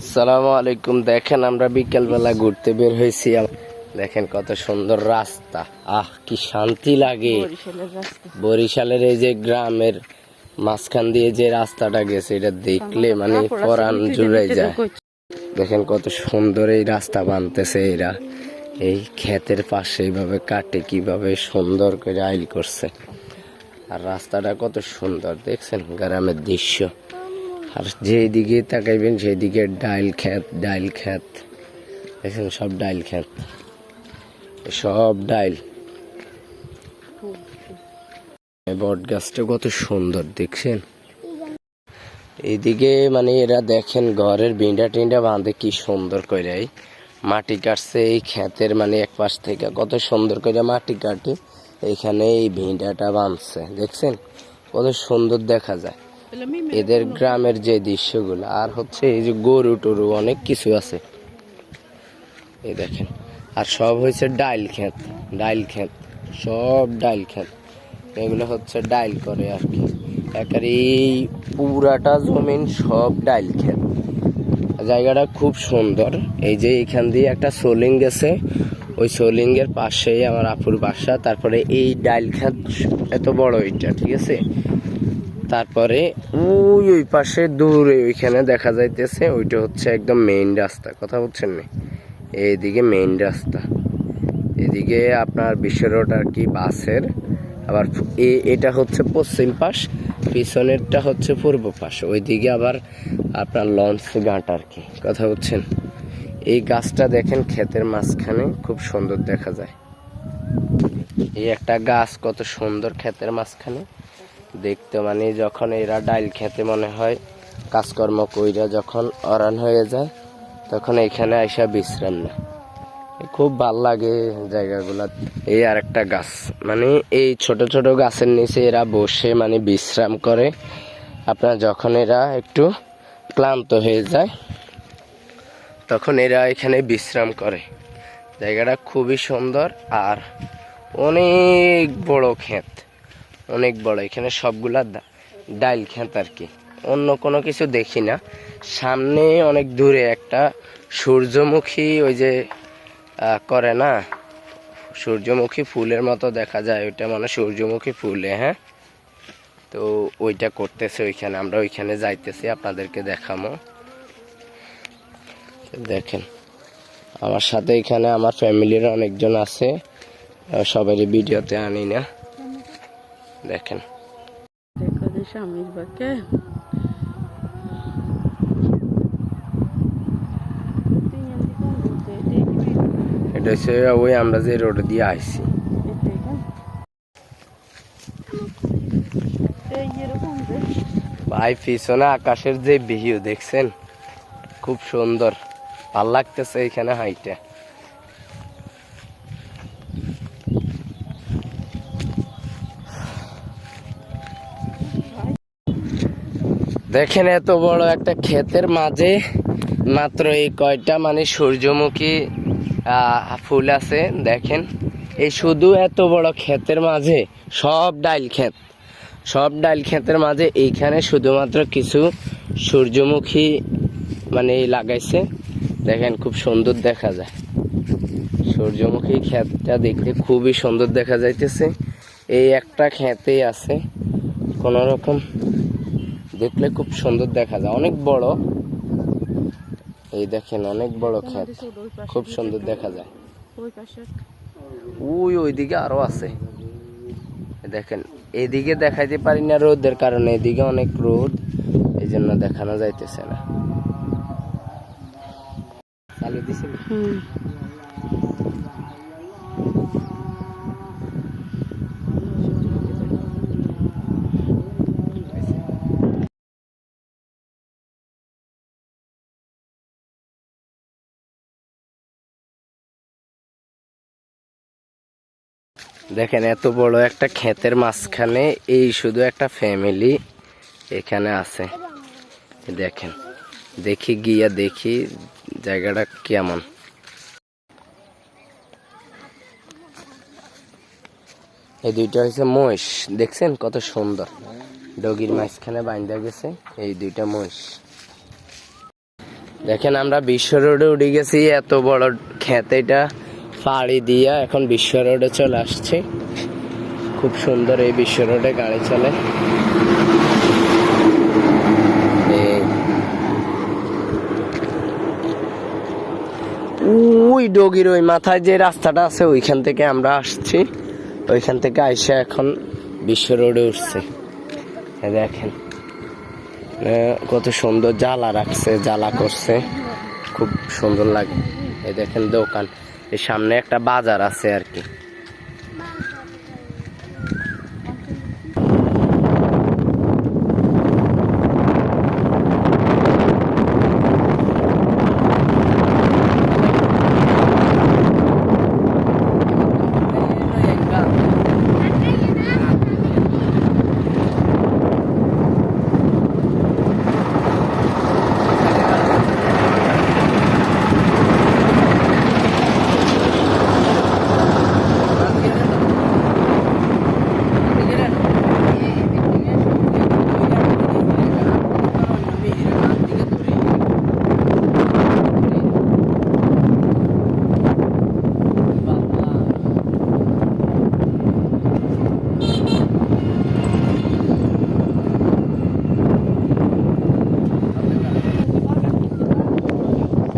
আসসালামু আলাইকুম। দেখেন আমরা বিকেলবেলা ঘুরতে বের হয়েছি। দেখেন কত সুন্দর রাস্তা, কি শান্তি লাগে। বরিশালের এই যে গ্রামের মাঝখান দিয়ে যে রাস্তাটা গেছে, এটা দেখলে মানে পরাণ জুড়ে যায়। দেখেন কত সুন্দর এই রাস্তা বানতেছে এরা, এই ক্ষেতের পাশে এইভাবে কাটে কিভাবে সুন্দর করে আইল করছে। আর রাস্তাটা কত সুন্দর দেখছেন, গ্রামের দৃশ্য। আর যেদিকে তাকাইবেন সেদিকে ডাইল ক্ষেত, ডাইল ক্ষেত দেখেন, সব ডাইল ক্ষেত, সব ডাইল। বট গাছটা কত সুন্দর দেখছেন। এইদিকে মানে এরা দেখেন ঘরের বিন্ডা টিন্ডা বাঁধে কি সুন্দর করে মাটি কাটছে এই ক্ষেতের, মানে এক পাশ থেকে কত সুন্দর করে মাটি কাটে এইখানে এই ভিন্ডাটা বাঁধছে। দেখছেন কত সুন্দর দেখা যায় এদের গ্রামের যে দৃশ্যগুলো। আর হচ্ছে এই যে গরু টরু অনেক কিছু আছে এই দেখেন। আর সব হয়েছে ডাইল ক্ষেত, ডাইল ক্ষেত, সব ডাইল ক্ষেত। এগুলো হচ্ছে ডাইল করে আর কি। একেবারে এই পুরাটা জমিন সব ডাইল ক্ষেত। জায়গাটা খুব সুন্দর। এই যে এখান দিয়ে একটা সোলিং গেছে, ওই সোলিংয়ের পাশেই আমার আপুর বাসা। তারপরে এই ডাইল ক্ষেত এত বড় এটা, ঠিক আছে। তারপরে ওই পাশে দূরে ওইখানে দেখা যাইতেছে, ওইটা হচ্ছে একদম মেইন রাস্তা। কথা বলছেন না, এইদিকে মেইন রাস্তা, এদিকে আপনার বিশ্ব রোড আর কি বাসের। আবার এটা হচ্ছে পশ্চিম পাশ, পিছনেরটা হচ্ছে পূর্ব পাশ। ওইদিকে আবার আপনার লঞ্চ ঘাট আর কি। কথা বলছেন। এই গাছটা দেখেন ক্ষেতের মাঝখানে খুব সুন্দর দেখা যায়। এই একটা গাছ কত সুন্দর ক্ষেতের মাঝখানে দেখতে। মানে যখন এরা ডাইল খেতে মনে হয় কাজকর্ম কইরা যখন অরান হয়ে যায়, তখন এখানে আইসা বিশ্রাম নেয়। খুব ভাল লাগে জায়গাগুলা। এই আর একটা গাছ, মানে এই ছোট ছোট গাছের নিচে এরা বসে মানে বিশ্রাম করে। আপনার যখন এরা একটু ক্লান্ত হয়ে যায় তখন এরা এখানে বিশ্রাম করে। জায়গাটা খুবই সুন্দর আর অনেক বড় ক্ষেত, অনেক বড়। এখানে সবগুলা ডাইল ক্ষেত আর কি, অন্য কোনো কিছু দেখি না। সামনে অনেক দূরে একটা সূর্যমুখী, ওই যে করে না সূর্যমুখী ফুলের মতো দেখা যায়, ওইটা মানে সূর্যমুখী ফুলে। হ্যাঁ, তো ওইটা করতেছে ওইখানে। আমরা ওইখানে যাইতেছি, আপনাদেরকে দেখাবো। দেখেন আমার সাথে এখানে আমার ফ্যামিলির অনেকজন আছে, সবারই ভিডিওতে আনি না। দেখেন স্বামীর বাকে এটা হচ্ছে ওই আমরা যে রোড দিয়ে আইছি। ভাই পিছনে আকাশের যে ভিউ দেখছেন, খুব সুন্দর, ভাল লাগতেছে এখানে হাইটা। দেখেন এত বড় একটা ক্ষেতের মাঝে মাত্র এই কয়টা মানে সূর্যমুখী ফুল আছে। দেখেন এই শুধু এত বড় ক্ষেতের মাঝে সব ডাইল ক্ষেত, সব ডাইল ক্ষেতের মাঝে এইখানে শুধুমাত্র কিছু সূর্যমুখী মানে লাগাইছে। দেখেন খুব সুন্দর দেখা যায়, সূর্যমুখী ক্ষেতটা দেখতে খুবই সুন্দর দেখা যাইতেছে। এই একটা ক্ষেতেই আছে, কোন রকম দেখলে খুব সুন্দর দেখা যায়, অনেক বড়। এই দেখেন অনেক বড় ক্ষেত, খুব সুন্দর দেখা যায়। ওইদিকে আরো আছে, দেখেন। এদিকে দেখাইতে পারি না রোদের কারণে, এদিকে অনেক রোদ, এই জন্য দেখানো যাইতেছে না। চালু দিছি। দেখেন এত বড় একটা ক্ষেতের মাঝখানে এই শুধু একটা ফ্যামিলি এখানে আছে। দেখেন, দেখি গিয়া দেখি জায়গাটা কেমন। এই দুইটা হচ্ছে মহিষ, দেখছেন কত সুন্দর, ডগির মাঝখানে বাইন্ধা গেছে এই দুইটা মহিষ। দেখেন আমরা বিশ্ব রোডে উঠে গেছি, এত বড় ক্ষেত এটা পাড়ি দিয়া এখন বিশ্ব রোডে চলে আসছি। খুব সুন্দর এই বিশ্ব রোডে গাড়ি চলে। ওই ডগির ওই মাথায় যে রাস্তাটা আছে ওইখান থেকে আমরা আসছি, ওইখান থেকে আইসা এখন বিশ্ব রোডে উঠছে। দেখেন কত সুন্দর জ্বালা রাখছে, জ্বালা করছে, খুব সুন্দর লাগে। এই দেখেন দোকান, এই সামনে একটা বাজার আছে আর কি।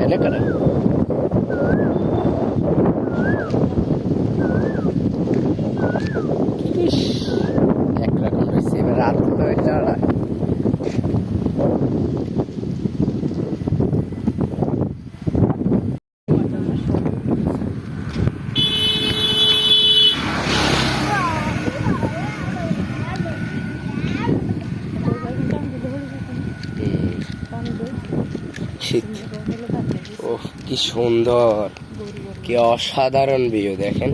এনে করে একরকম হয়েছে। এবার রাত চড়ায় শীত। ওহ কি সুন্দর, কি অসাধারণ ভিউ, দেখেন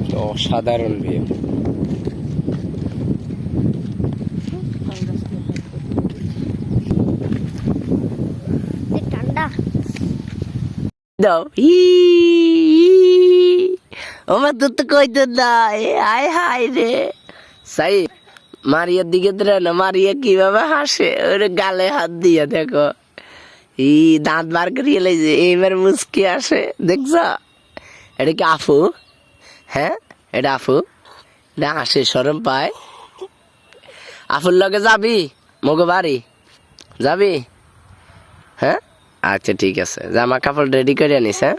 কি অসাধারণ ভিউ। দাও আমার তো কইতে না, আয় হায় রে সাই মারিয়ার দিকে না, মারিয়া কিভাবে হাসে, ওরে গালে হাত দিয়ে দেখো, দাঁত বার করিয়ে লাইছে, এইবার মুসকি আসে, দেখছ? এটা কি আফু? হ্যাঁ এটা আফু, এটা হাসে, সরম পায়। আফুর লগে যাবি মগো বাড়ি? যাবি? হ্যাঁ আচ্ছা ঠিক আছে, জামা কাপড় রেডি করে আনিস। হ্যাঁ